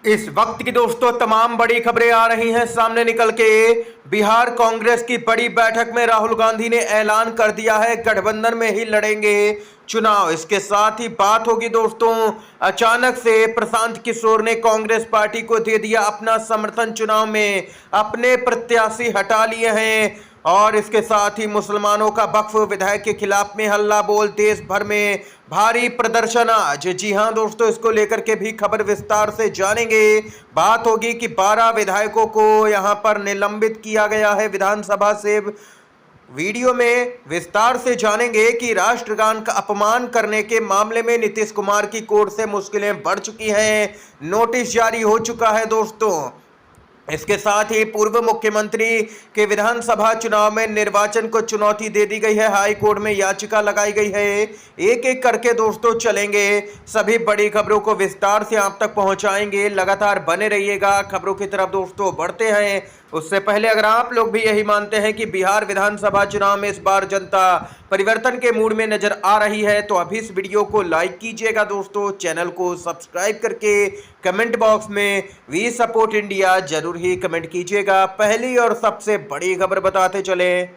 इस वक्त की दोस्तों तमाम बड़ी खबरें आ रही हैं सामने निकल के। बिहार कांग्रेस की बड़ी बैठक में राहुल गांधी ने ऐलान कर दिया है गठबंधन में ही लड़ेंगे चुनाव। इसके साथ ही बात होगी दोस्तों, अचानक से प्रशांत किशोर ने कांग्रेस पार्टी को दे दिया अपना समर्थन, चुनाव में अपने प्रत्याशी हटा लिए हैं। और इसके साथ ही मुसलमानों का वक्फ विधेयक के खिलाफ में हल्ला बोल, देश भर में भारी प्रदर्शन आज। जी हां दोस्तों, इसको लेकर के भी खबर विस्तार से जानेंगे। बात होगी कि 12 विधायकों को यहां पर निलंबित किया गया है विधानसभा से। वीडियो में विस्तार से जानेंगे कि राष्ट्रगान का अपमान करने के मामले में नीतीश कुमार की कोर्ट से मुश्किलें बढ़ चुकी हैं, नोटिस जारी हो चुका है दोस्तों। इसके साथ ही पूर्व मुख्यमंत्री के विधानसभा चुनाव में निर्वाचन को चुनौती दे दी गई है, हाई कोर्ट में याचिका लगाई गई है। एक एक करके दोस्तों चलेंगे, सभी बड़ी खबरों को विस्तार से आप तक पहुंचाएंगे। लगातार बने रहिएगा, खबरों की तरफ दोस्तों बढ़ते हैं। उससे पहले अगर आप लोग भी यही मानते हैं कि बिहार विधानसभा चुनाव में इस बार जनता परिवर्तन के मूड में नजर आ रही है तो अभी इस वीडियो को लाइक कीजिएगा दोस्तों, चैनल को सब्सक्राइब करके कमेंट बॉक्स में वी सपोर्ट इंडिया जरूर ही कमेंट कीजिएगा। पहली और सबसे बड़ी खबर बताते चले,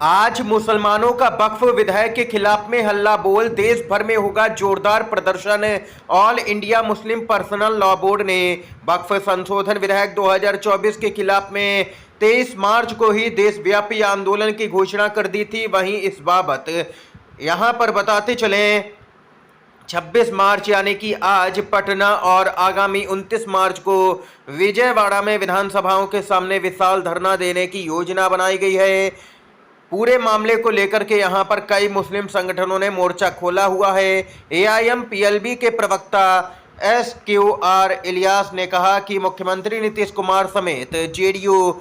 आज मुसलमानों का वक्फ विधेयक के खिलाफ में हल्ला बोल, देश भर में होगा जोरदार प्रदर्शन। All India Muslim personal law board ने वक्फ संशोधन विधेयक 2024 के खिलाफ में 23 मार्च को ही देशव्यापी आंदोलन की घोषणा कर दी थी। वहीं इस बाबत यहां पर बताते चलें, 26 मार्च यानी कि आज पटना और आगामी 29 मार्च को विजयवाड़ा में विधानसभाओं के सामने विशाल धरना देने की योजना बनाई गई है। पूरे मामले को लेकर के यहां पर कई मुस्लिम संगठनों ने मोर्चा खोला हुआ है। AIM-PLB के प्रवक्ता SQR इलियास ने कहा कि मुख्यमंत्री नीतीश कुमार समेत JDU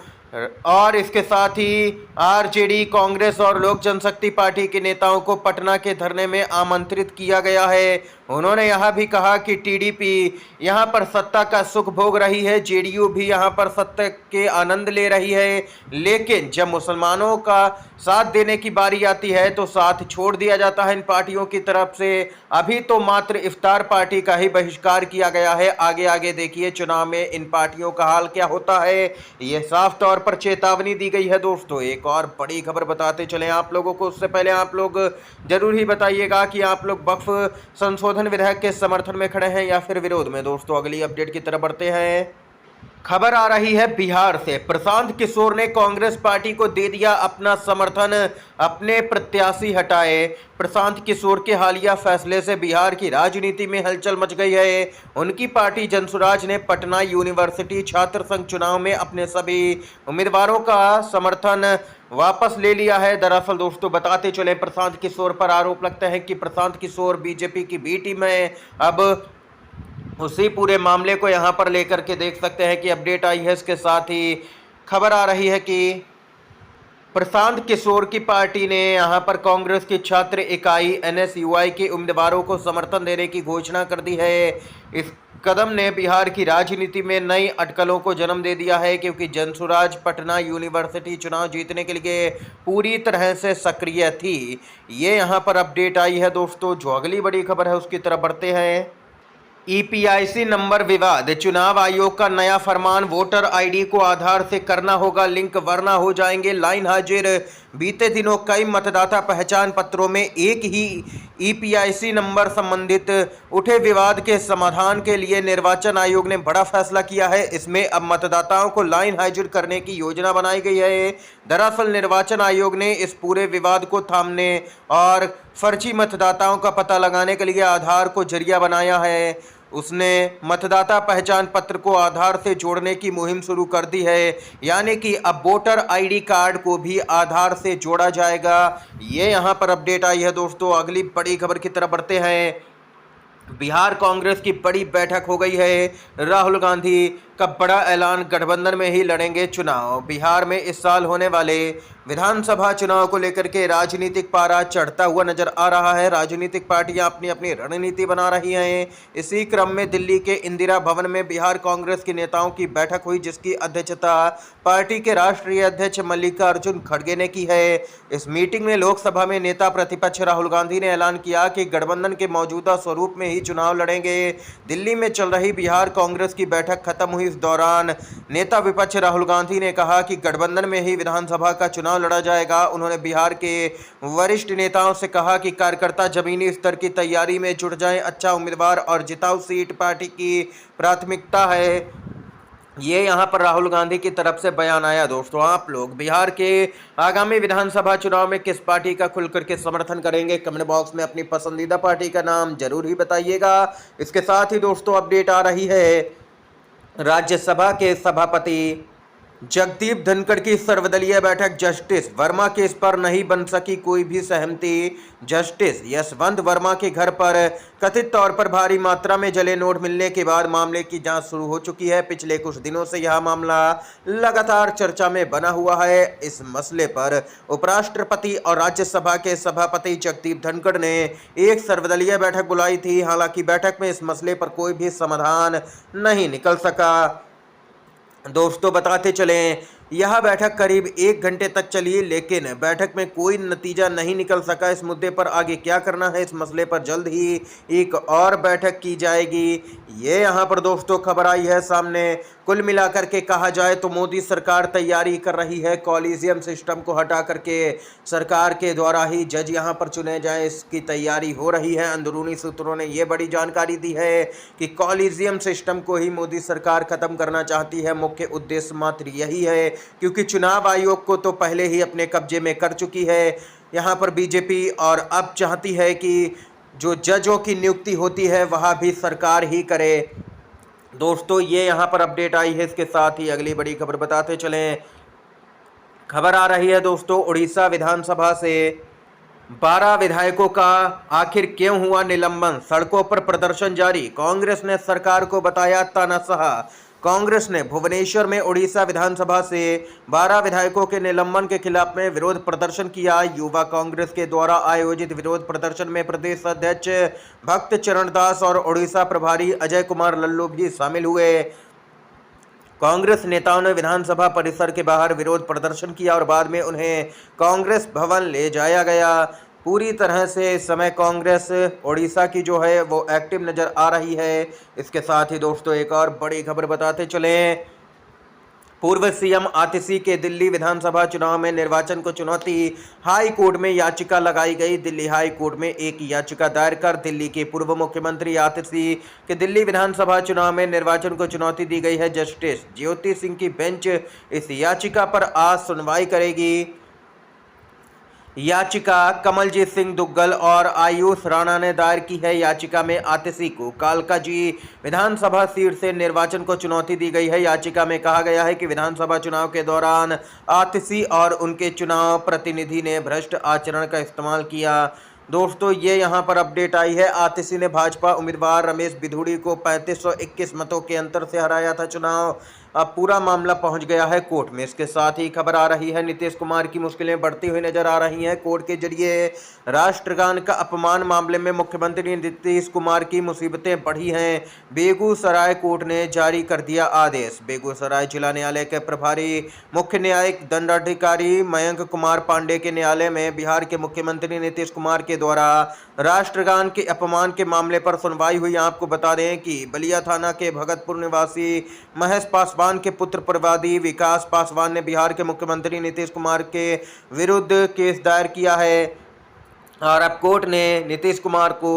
और इसके साथ ही RJD, कांग्रेस और लोक जनशक्ति पार्टी के नेताओं को पटना के धरने में आमंत्रित किया गया है। उन्होंने यह भी कहा कि TDP यहां पर सत्ता का सुख भोग रही है, JDU भी यहां पर सत्ता के आनंद ले रही है, लेकिन जब मुसलमानों का साथ देने की बारी आती है तो साथ छोड़ दिया जाता है इन पार्टियों की तरफ से। अभी तो मात्र इफ्तार पार्टी का ही बहिष्कार किया गया है, आगे आगे देखिए चुनाव में इन पार्टियों का हाल क्या होता है। ये साफ तौर पर चेतावनी दी गई है दोस्तों। एक और बड़ी खबर बताते चले आप लोगों को, उससे पहले आप लोग जरूर ही बताइएगा कि आप लोग वक्फ संशोधन विधेयक के समर्थन में खड़े हैं या फिर विरोध में। दोस्तों अगली अपडेट की तरफ बढ़ते हैं। खबर आ रही है बिहार से, प्रशांत किशोर ने कांग्रेस पार्टी को दे दिया अपना समर्थन, अपने प्रत्याशी हटाए। प्रशांत किशोर के हालिया फैसले से बिहार की राजनीति में हलचल मच गई है। उनकी पार्टी जनसुराज ने पटना यूनिवर्सिटी छात्र संघ चुनाव में अपने सभी उम्मीदवारों का समर्थन वापस ले लिया है। दरअसल दोस्तों बताते चले, प्रशांत किशोर पर आरोप लगता है कि प्रशांत किशोर बीजेपी की बी टीम है। अब उसी पूरे मामले को यहां पर लेकर के देख सकते हैं कि अपडेट आई है। इसके साथ ही खबर आ रही है कि प्रशांत किशोर की पार्टी ने यहां पर कांग्रेस की छात्र इकाई NSUI के उम्मीदवारों को समर्थन देने की घोषणा कर दी है। इस कदम ने बिहार की राजनीति में नई अटकलों को जन्म दे दिया है, क्योंकि जनसुराज पटना यूनिवर्सिटी चुनाव जीतने के लिए पूरी तरह से सक्रिय थी। ये यहां पर अपडेट आई है दोस्तों। जो अगली बड़ी खबर है उसकी तरफ बढ़ते हैं। EPIC नंबर विवाद, चुनाव आयोग का नया फरमान, वोटर ID को आधार से करना होगा लिंक वरना हो जाएंगे लाइन हाजिर। बीते दिनों कई मतदाता पहचान पत्रों में एक ही EPIC नंबर संबंधित उठे विवाद के समाधान के लिए निर्वाचन आयोग ने बड़ा फैसला किया है। इसमें अब मतदाताओं को लाइन हाजिर करने की योजना बनाई गई है। दरअसल निर्वाचन आयोग ने इस पूरे विवाद को थामने और फर्जी मतदाताओं का पता लगाने के लिए आधार को जरिया बनाया है। उसने मतदाता पहचान पत्र को आधार से जोड़ने की मुहिम शुरू कर दी है, यानी कि अब वोटर ID कार्ड को भी आधार से जोड़ा जाएगा। ये यहाँ पर अपडेट आई है दोस्तों। अगली बड़ी खबर की तरफ बढ़ते हैं। बिहार कांग्रेस की बड़ी बैठक हो गई है। राहुल गांधी का बड़ा ऐलान, गठबंधन में ही लड़ेंगे चुनाव। बिहार में इस साल होने वाले विधानसभा चुनाव को लेकर के राजनीतिक पारा चढ़ता हुआ नजर आ रहा है। राजनीतिक पार्टियां अपनी अपनी रणनीति बना रही हैं। इसी क्रम में दिल्ली के इंदिरा भवन में बिहार कांग्रेस के नेताओं की बैठक हुई, जिसकी अध्यक्षता पार्टी के राष्ट्रीय अध्यक्ष मल्लिकार्जुन खड़गे ने की है। इस मीटिंग में लोकसभा में नेता प्रतिपक्ष राहुल गांधी ने ऐलान किया कि गठबंधन के मौजूदा स्वरूप में ही चुनाव लड़ेंगे। दिल्ली में चल रही बिहार कांग्रेस की बैठक खत्म हुई। इस दौरान नेता विपक्ष राहुल गांधी ने कहा कि गठबंधन में ही विधानसभा का चुनाव लड़ा जाएगा। उन्होंने बिहार के वरिष्ठ नेताओं से कहा कि कार्यकर्ता जमीनी स्तर की तैयारी में जुट जाएं। अच्छा उम्मीदवार और जिताऊ सीट पार्टी की प्राथमिकता है। ये यहाँ पर राहुल गांधी की तरफ से बयान आया। दोस्तों, आप लोग बिहार के आगामी विधानसभा चुनाव में किस पार्टी का खुल करके समर्थन करेंगे? कमेंट बॉक्स में अपनी पसंदीदा पार्टी का नाम जरूर ही बताइएगा। इसके साथ ही दोस्तों अपडेट आ रही है, राज्यसभा के सभापति जगदीप धनखड़ की सर्वदलीय बैठक, जस्टिस वर्मा केस पर नहीं बन सकी कोई भी सहमति। जस्टिस यशवंत वर्मा के घर पर कथित तौर पर भारी मात्रा में जले नोट मिलने के बाद मामले की जांच शुरू हो चुकी है। पिछले कुछ दिनों से यह मामला लगातार चर्चा में बना हुआ है। इस मसले पर उपराष्ट्रपति और राज्यसभा के सभापति जगदीप धनखड़ ने एक सर्वदलीय बैठक बुलाई थी। हालांकि बैठक में इस मसले पर कोई भी समाधान नहीं निकल सका। दोस्तों, बताते चलें, यह बैठक करीब 1 घंटे तक चली, लेकिन बैठक में कोई नतीजा नहीं निकल सका। इस मुद्दे पर आगे क्या करना है, इस मसले पर जल्द ही एक और बैठक की जाएगी। ये यहाँ पर दोस्तों खबर आई है सामने। कुल मिलाकर के कहा जाए तो मोदी सरकार तैयारी कर रही है कॉलेजियम सिस्टम को हटा करके सरकार के द्वारा ही जज यहाँ पर चुने जाए, इसकी तैयारी हो रही है। अंदरूनी सूत्रों ने ये बड़ी जानकारी दी है कि कॉलेजियम सिस्टम को ही मोदी सरकार खत्म करना चाहती है। मुख्य उद्देश्य मात्र यही है, क्योंकि चुनाव आयोग को तो पहले ही अपने कब्जे में कर चुकी है यहाँ पर बीजेपी, और अब चाहती है कि जो जजों की नियुक्ति होती है वह भी सरकार ही करे। दोस्तों, ये यहाँ पर अपडेट आई है। इसके साथ ही अगली बड़ी खबर बताते चलें। खबर आ रही है दोस्तों, उड़ीसा विधानसभा से 12 विधायकों का आखिर क्यों हुआ निलंबन? सड़कों पर प्रदर्शन जारी, कांग्रेस ने सरकार को बताया तानाशाह। कांग्रेस ने भुवनेश्वर में उड़ीसा विधानसभा से 12 विधायकों के निलंबन के खिलाफ में विरोध प्रदर्शन किया। युवा कांग्रेस के द्वारा आयोजित विरोध प्रदर्शन में प्रदेश अध्यक्ष भक्त चरण दास और उड़ीसा प्रभारी अजय कुमार लल्लू भी शामिल हुए। कांग्रेस नेताओं ने विधानसभा परिसर के बाहर विरोध प्रदर्शन किया और बाद में उन्हें कांग्रेस भवन ले जाया गया। पूरी तरह से इस समय कांग्रेस ओडिशा की जो है वो एक्टिव नजर आ रही है। इसके साथ ही दोस्तों एक और बड़ी खबर बताते चलें। पूर्व सीएम आतिशी के दिल्ली विधानसभा चुनाव में निर्वाचन को चुनौती, हाई कोर्ट में याचिका लगाई गई। दिल्ली हाई कोर्ट में एक याचिका दायर कर दिल्ली के पूर्व मुख्यमंत्री आतिशी के दिल्ली विधानसभा चुनाव में निर्वाचन को चुनौती दी गई है। जस्टिस ज्योति सिंह की बेंच इस याचिका पर आज सुनवाई करेगी। याचिका कमलजीत सिंह दुग्गल और आयुष राणा ने दायर की है। याचिका में आतिशी को कालकाजी विधानसभा सीट से निर्वाचन को चुनौती दी गई है। याचिका में कहा गया है कि विधानसभा चुनाव के दौरान आतिशी और उनके चुनाव प्रतिनिधि ने भ्रष्ट आचरण का इस्तेमाल किया। दोस्तों, ये यहाँ पर अपडेट आई है। आतिशी ने भाजपा उम्मीदवार रमेश बिधूड़ी को 3521 मतों के अंतर से हराया था। चुनाव अब पूरा मामला पहुंच गया है कोर्ट में। इसके साथ ही खबर आ रही है, नीतीश कुमार की मुश्किलें बढ़ती हुई नजर आ रही हैं। कोर्ट के जरिए राष्ट्रगान का अपमान मामले में मुख्यमंत्री नीतीश कुमार की मुसीबतें बढ़ी हैं। बेगूसराय कोर्ट ने जारी कर दिया आदेश। बेगूसराय जिला न्यायालय के प्रभारी मुख्य न्यायिक दंडाधिकारी मयंक कुमार पांडे के न्यायालय में बिहार के मुख्यमंत्री नीतीश कुमार के द्वारा राष्ट्रगान के अपमान के मामले पर सुनवाई हुई। आपको बता दें कि बलिया थाना के भगतपुर निवासी महेश पासवान के पुत्र प्रवादी विकास पासवान ने बिहार के मुख्यमंत्री नीतीश कुमार के विरुद्ध केस दायर किया है और अब कोर्ट ने नीतीश कुमार को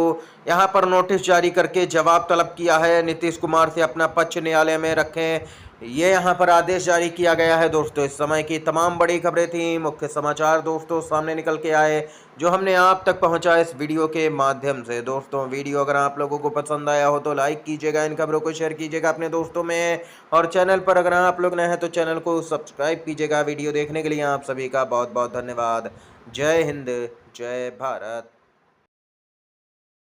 यहां पर नोटिस जारी करके जवाब तलब किया है। नीतीश कुमार से अपना पक्ष न्यायालय में रखें, ये यहां पर आदेश जारी किया गया है। दोस्तों, इस समय की तमाम बड़ी खबरें थी, मुख्य समाचार दोस्तों सामने निकल के आए जो हमने आप तक पहुंचाया इस वीडियो के माध्यम से। दोस्तों, वीडियो अगर आप लोगों को पसंद आया हो तो लाइक कीजिएगा, इन खबरों को शेयर कीजिएगा अपने दोस्तों में, और चैनल पर अगर आप लोग नए हैं तो चैनल को सब्सक्राइब कीजिएगा। वीडियो देखने के लिए आप सभी का बहुत बहुत धन्यवाद। जय हिंद, जय भारत।